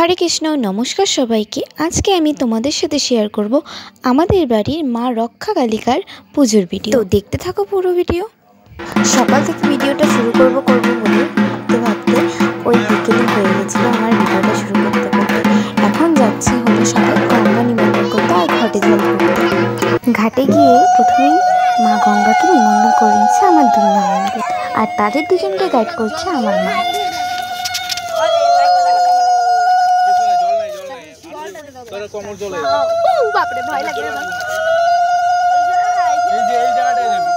हरे कृष्ण नमस्कार सबाइके आज के आमी तोमादेर साथे शेयर करब आमादेर बाड़ीर मा रक्षाकालिकार पुजोर भिडियो। तो देखते थाको पुरो भिडियो। सकाल थेके भिडियोटा शुरू करब बोले भाबते भाबते ओई बिकेल हये गेछिलो आमार भिडियोटा शुरू करते करते। एखन जाচ্ছি हलो सबाई गंगा निमंत्रण करते आर घाटे जल भरते। घाटे गिये प्रथमेई मा गंगाके निमंत्रण करे निয়েছে आमार दुई ननदকে আর তাদের দুজনকে গাইড করছে আমার মা। কমর জলে বাপ রে ভয় লাগে রে এই যে এই জায়গাটায় যাবি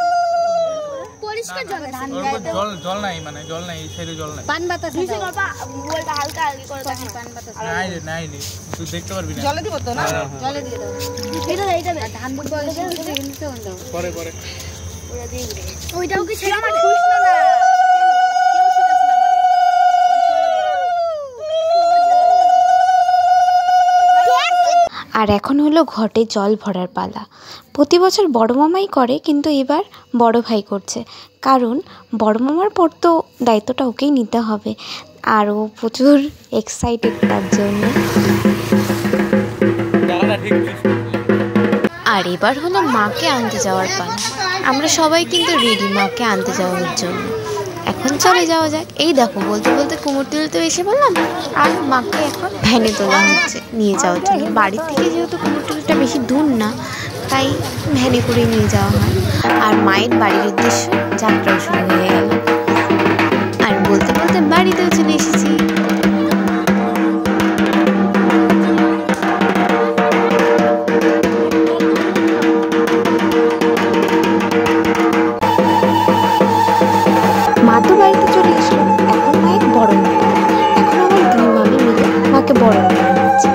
পরিষ্কার জল আছে জল নাই মানে জল নাই এই সাইডে জল নাই পান বাতাস নিচে বাবা বলটা হালকা হালকা করে দেখি পান বাতাস নাই তুই দেখতে পারবি না জলে দিব তো না জলে দিয়ে দাও এইটা ধান বুট বলে নিতে হলো পরে ওটা দিয়ে ওইটাও কি ছেড়ে আমার খুশ না আর এখন হলো ঘটে জল ভরার পালা। প্রতি বছর বড় মামাই করে কিন্তু এবার বড় ভাই করছে, কারণ বড় মামার পর তো দায়িত্বটা ওকেই নিতে হবে আর ও প্রচুর এক্সাইটেড তার জন্য। আর এবার হলো মাকে আনতে যাওয়ার পালা। আমরা সবাই কিন্তু রেডি মাকে আনতে যাওয়ার জন্য। এখন চলে যাওয়া যাক। এই দেখো বলতে বলতে কুমোর তুলতে এসে বললাম আর মাকে এখন ভ্যানে তোলা হচ্ছে নিয়ে যাওয়ার জন্য। বাড়ির থেকে যেহেতু কুমোর তুলটা বেশি দূর না, তাই ভ্যানে করে নিয়ে যাওয়া হয়। আর মায়ের বাড়ির উদ্দেশ্যে যাত্রাও শুরু হয়ে গেল। আর বলতে বলতে বাড়িতেও চলে এসেছি। মা তো বাড়িতে চলে এসলো। এখন মায়ের বরণ পালা। এখন আমার দুই মামি মিলে মাকে বরণ করে নিচ্ছে।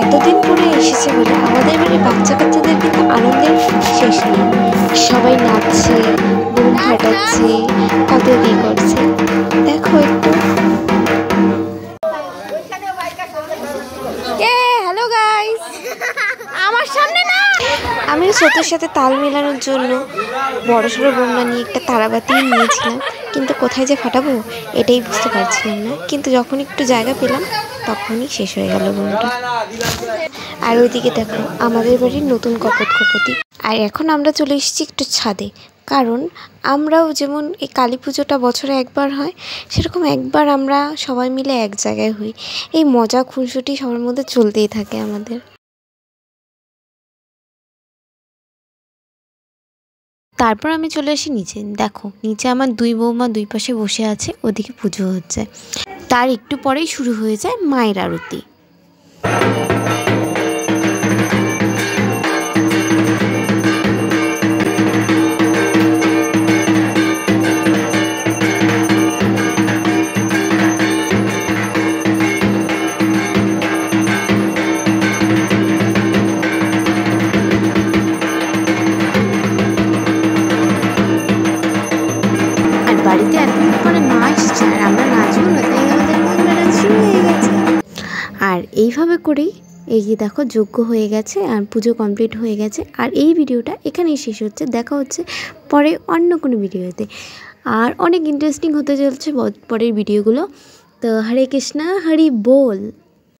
এতদিন পরে এসেছে বলে আমাদের বাড়ির বাচ্চা কাচ্চাদের কিন্তু আনন্দের শেষ নেই। সবাই নাচছে, বুম ফাটাচ্ছে, কত কি করছে দেখো একটু। হ্যালো গাইস, আমার সামনে না। আমি স্রোতের সাথে তাল মেলানোর জন্য বড়সড় বোমটা নিয়ে একটা তারাবাতি নিয়েছিলাম, কিন্তু কোথায় যে ফাটাবো এটাই বুঝতে পারছিলাম না। কিন্তু যখন একটু জায়গা পেলাম তখনই শেষ হয়ে গেল বোমটা। আর ওইদিকে দেখো আমাদের বাড়ির নতুন কপতি। আর এখন আমরা চলে এসেছি একটু ছাদে, কারণ আমরাও যেমন এই কালী পুজোটা বছরে একবার হয়, সেরকম একবার আমরা সবাই মিলে এক জায়গায় হই। এই মজা খুনসুটি সবার মধ্যে চলতেই থাকে আমাদের। তারপর আমি চলে আসি নিচে। দেখো নিচে আমার দুই বৌমা দুই পাশে বসে আছে, ওদিকে পুজো হচ্ছে। তার একটু পরেই শুরু হয়ে যায় মায়ের আরতি। বাড়িতে এতদিন পরে মা এসেছে আর আমরা নাচবো না, তাই আমাদের মনটা শুরু হয়ে গেছে। আর এইভাবে করেই এই যে দেখো যজ্ঞ হয়ে গেছে আর পুজো কমপ্লিট হয়ে গেছে। আর এই ভিডিওটা এখানেই শেষ হচ্ছে, দেখা হচ্ছে পরে অন্য কোনো ভিডিওতে। আর অনেক ইন্টারেস্টিং হতে চলছে পরের ভিডিওগুলো। তো হরে কৃষ্ণা হরি বল।